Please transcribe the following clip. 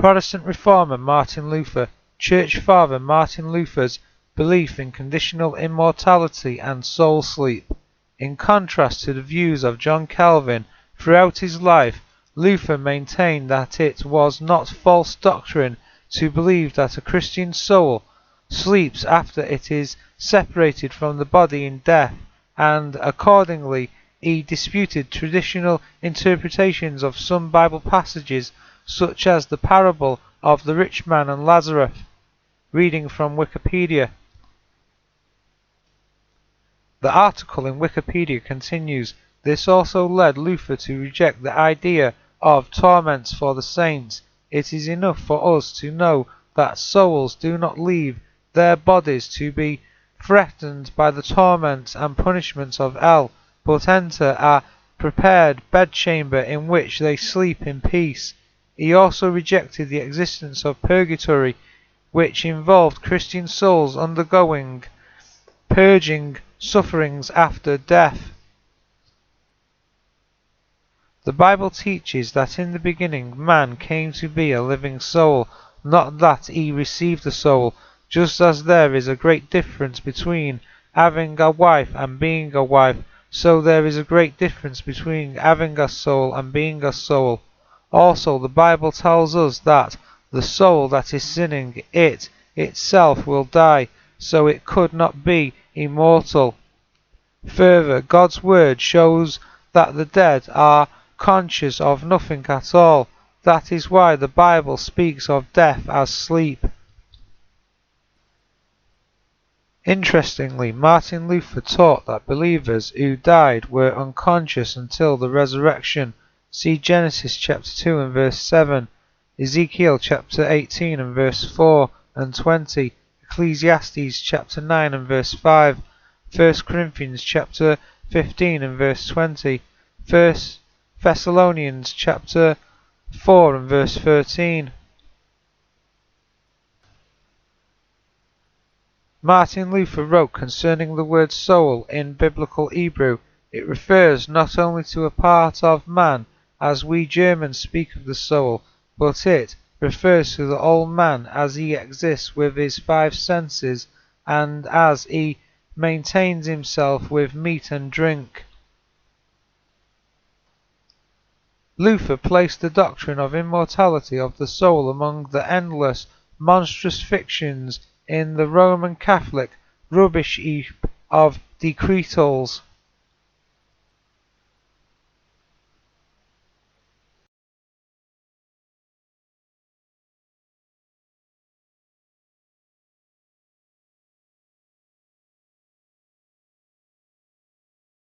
Protestant reformer Martin Luther. Church Father Martin Luther's belief in conditional immortality and soul sleep. In contrast to the views of John Calvin, throughout his life, Luther maintained that it was not false doctrine to believe that a Christian soul sleeps after it is separated from the body in death, and accordingly he disputed traditional interpretations of some Bible passages, such as the parable of the rich man and Lazarus. Reading from Wikipedia. The article in Wikipedia continues, this also led Luther to reject the idea of torments for the saints. It is enough for us to know that souls do not leave their bodies to be threatened by the torments and punishments of hell, but enter a prepared bedchamber in which they sleep in peace. He also rejected the existence of purgatory, which involved Christian souls undergoing purging sufferings after death. The Bible teaches that in the beginning man came to be a living soul, not that he received a soul, just as there is a great difference between having a wife and being a wife, so there is a great difference between having a soul and being a soul. Also, the Bible tells us that the soul that is sinning, it itself will die, so it could not be immortal. Further, God's word shows that the dead are conscious of nothing at all. That is why the Bible speaks of death as sleep. Interestingly, Martin Luther taught that believers who died were unconscious until the resurrection. See Genesis chapter 2 and verse 7, Ezekiel chapter 18 and verse 4 and 20, Ecclesiastes chapter 9 and verse 5, 1 Corinthians chapter 15 and verse 20, 1 Thessalonians chapter 4 and verse 13. Martin Luther wrote concerning the word soul in biblical Hebrew, it refers not only to a part of man, as we Germans speak of the soul, but it refers to the whole man as he exists with his five senses and as he maintains himself with meat and drink. Luther placed the doctrine of immortality of the soul among the endless, monstrous fictions in the Roman Catholic rubbish heap of decretals.